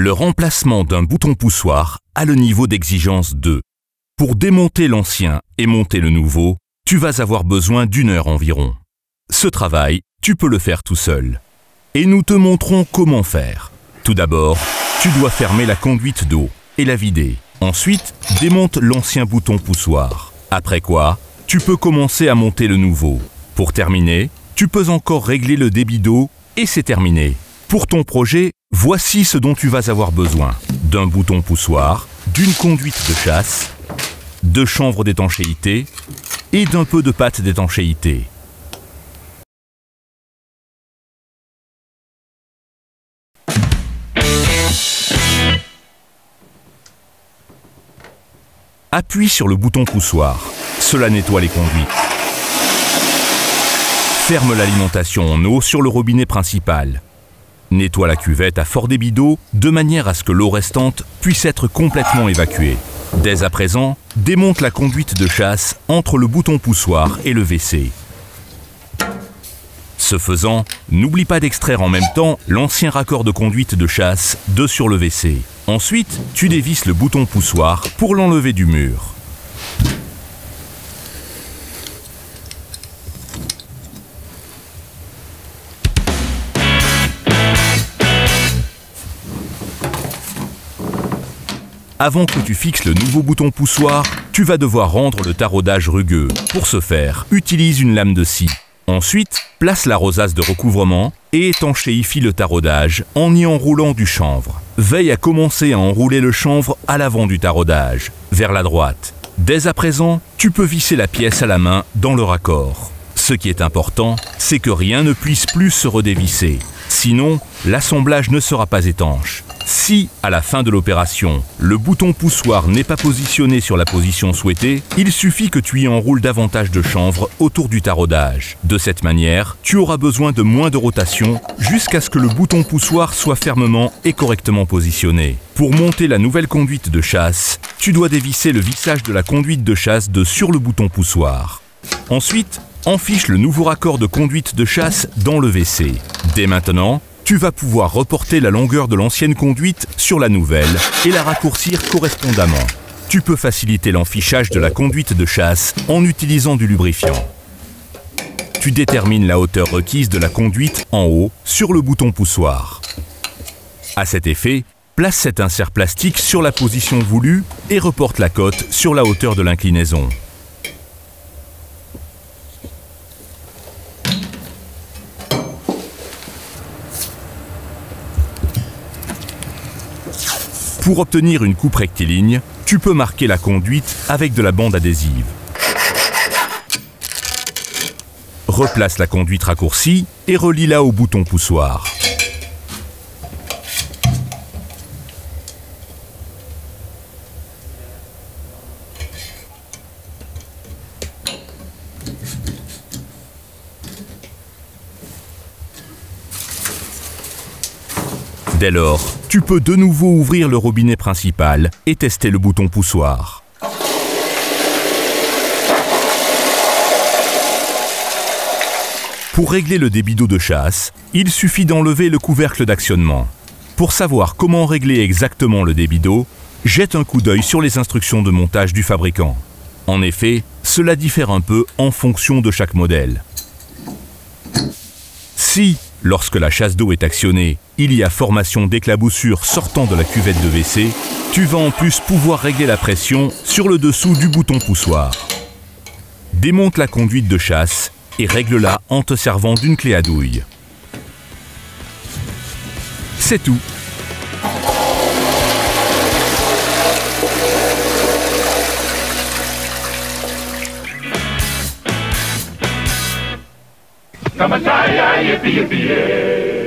Le remplacement d'un bouton poussoir a le niveau d'exigence 2. Pour démonter l'ancien et monter le nouveau, tu vas avoir besoin d'1 heure environ. Ce travail, tu peux le faire tout seul. Et nous te montrons comment faire. Tout d'abord, tu dois fermer la conduite d'eau et la vider. Ensuite, démonte l'ancien bouton poussoir. Après quoi, tu peux commencer à monter le nouveau. Pour terminer, tu peux encore régler le débit d'eau et c'est terminé. Pour ton projet, voici ce dont tu vas avoir besoin. D'un bouton poussoir, d'une conduite de chasse, de chanvre d'étanchéité et d'un peu de pâte d'étanchéité. Appuie sur le bouton poussoir. Cela nettoie les conduites. Ferme l'alimentation en eau sur le robinet principal. Nettoie la cuvette à fort débit d'eau de manière à ce que l'eau restante puisse être complètement évacuée. Dès à présent, démonte la conduite de chasse entre le bouton poussoir et le WC. Ce faisant, n'oublie pas d'extraire en même temps l'ancien raccord de conduite de chasse de sur le WC. Ensuite, tu dévisses le bouton poussoir pour l'enlever du mur. Avant que tu fixes le nouveau bouton poussoir, tu vas devoir rendre le taraudage rugueux. Pour ce faire, utilise une lame de scie. Ensuite, place la rosace de recouvrement et étanchéifie le taraudage en y enroulant du chanvre. Veille à commencer à enrouler le chanvre à l'avant du taraudage, vers la droite. Dès à présent, tu peux visser la pièce à la main dans le raccord. Ce qui est important, c'est que rien ne puisse plus se redévisser. Sinon, l'assemblage ne sera pas étanche. Si, à la fin de l'opération, le bouton poussoir n'est pas positionné sur la position souhaitée, il suffit que tu y enroules davantage de chanvre autour du taraudage. De cette manière, tu auras besoin de moins de rotation jusqu'à ce que le bouton poussoir soit fermement et correctement positionné. Pour monter la nouvelle conduite de chasse, tu dois dévisser le vissage de la conduite de chasse de sur le bouton poussoir. Ensuite, enfiche le nouveau raccord de conduite de chasse dans le WC. Dès maintenant, tu vas pouvoir reporter la longueur de l'ancienne conduite sur la nouvelle et la raccourcir correspondamment. Tu peux faciliter l'enfichage de la conduite de chasse en utilisant du lubrifiant. Tu détermines la hauteur requise de la conduite en haut sur le bouton poussoir. À cet effet, place cet insert plastique sur la position voulue et reporte la cote sur la hauteur de l'inclinaison. Pour obtenir une coupe rectiligne, tu peux marquer la conduite avec de la bande adhésive. Replace la conduite raccourcie et relie-la au bouton poussoir. Dès lors, tu peux de nouveau ouvrir le robinet principal et tester le bouton poussoir. Pour régler le débit d'eau de chasse, il suffit d'enlever le couvercle d'actionnement. Pour savoir comment régler exactement le débit d'eau, jette un coup d'œil sur les instructions de montage du fabricant. En effet, cela diffère un peu en fonction de chaque modèle. Si, lorsque la chasse d'eau est actionnée, il y a formation d'éclaboussure sortant de la cuvette de WC, tu vas en plus pouvoir régler la pression sur le dessous du bouton poussoir. Démonte la conduite de chasse et règle-la en te servant d'une clé à douille. C'est tout. Come on, yippee, yippee, yeah.